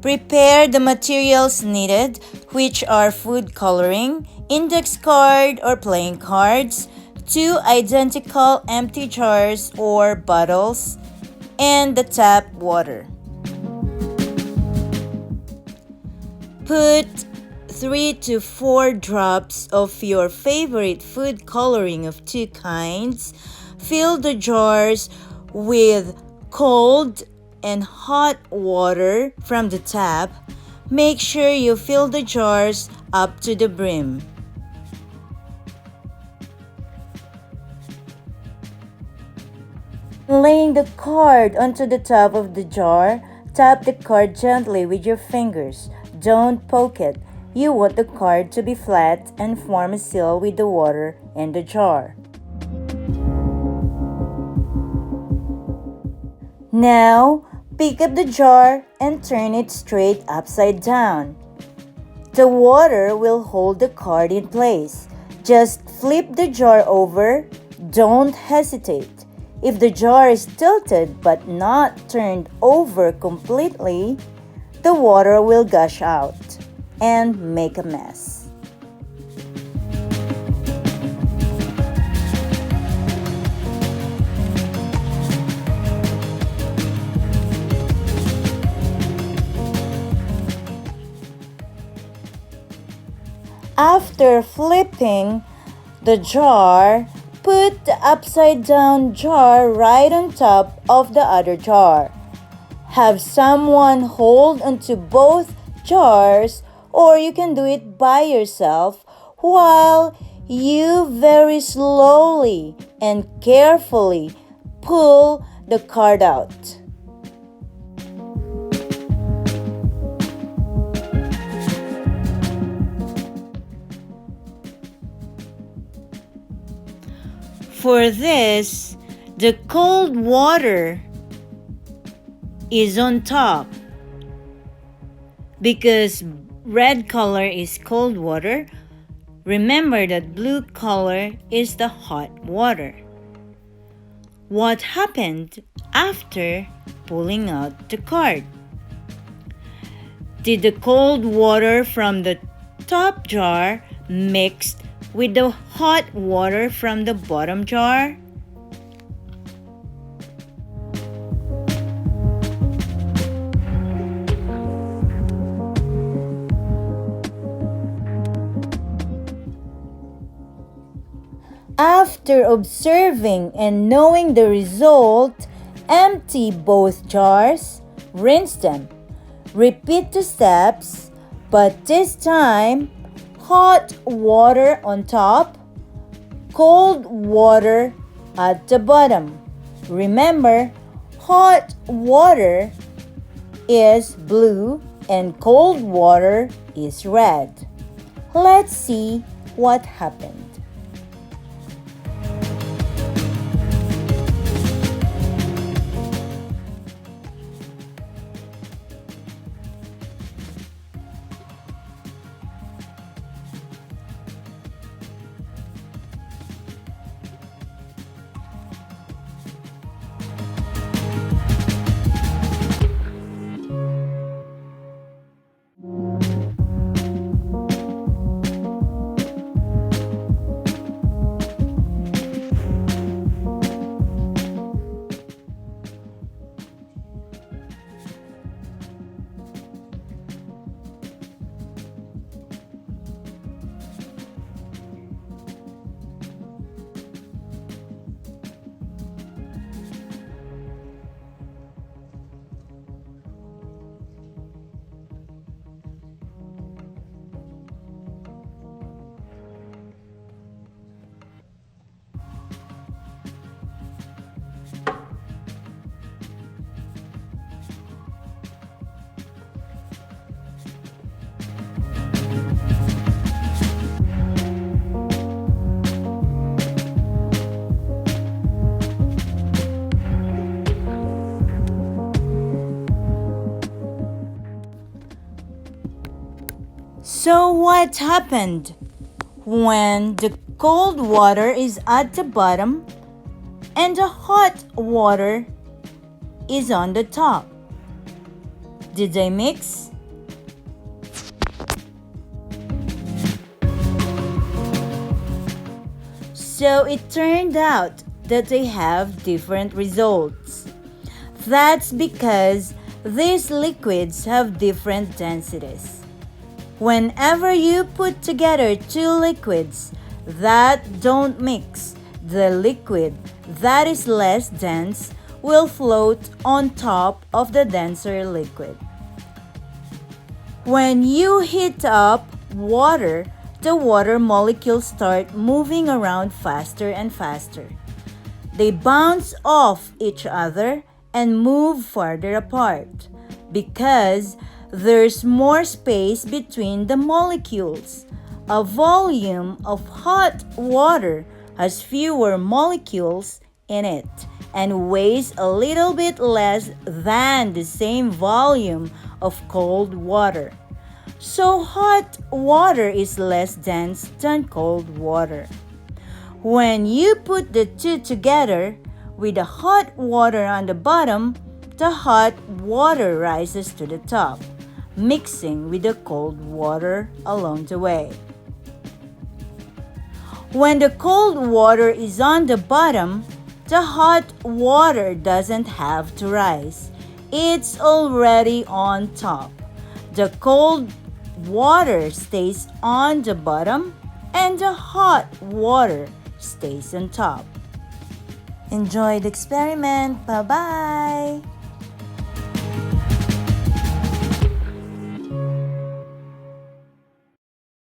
Prepare the materials needed, which are food coloring, index card or playing cards, 2 identical empty jars or bottles, and the tap water. Put 3 to 4 drops of your favorite food coloring of 2 kinds. Fill the jars with cold and hot water from the tap. Make sure you fill the jars up to the brim. Laying the card onto the top of the jar, tap the card gently with your fingers. Don't poke it. You want the card to be flat and form a seal with the water in the jar. Now, pick up the jar and turn it straight upside down. The water will hold the card in place. Just flip the jar over. Don't hesitate. If the jar is tilted but not turned over completely, the water will gush out and make a mess. After flipping the jar, put the upside-down jar right on top of the other jar. Have someone hold onto both jars, or you can do it by yourself while you very slowly and carefully pull the card out. For this, the cold water is on top because red color is cold water. Remember that blue color is the hot water. What happened after pulling out the card? Did the cold water from the top jar mix with the hot water from the bottom jar? After observing and knowing the result, empty both jars, rinse them. Repeat the steps, but this time, hot water on top, cold water at the bottom. Remember, hot water is blue and cold water is red. Let's see what happened. So what happened when the cold water is at the bottom and the hot water is on the top? Did they mix? So it turned out that they have different results. That's because these liquids have different densities. Whenever you put together two liquids that don't mix, the liquid that is less dense will float on top of the denser liquid. When you heat up water, the water molecules start moving around faster and faster. They bounce off each other and move farther apart because there's more space between the molecules. A volume of hot water has fewer molecules in it and weighs a little bit less than the same volume of cold water. So hot water is less dense than cold water. When you put the two together, with the hot water on the bottom, the hot water rises to the top, mixing with the cold water along the way. When the cold water is on the bottom, the hot water doesn't have to rise. It's already on top. The cold water stays on the bottom and the hot water stays on top. Enjoy the experiment. Bye-bye!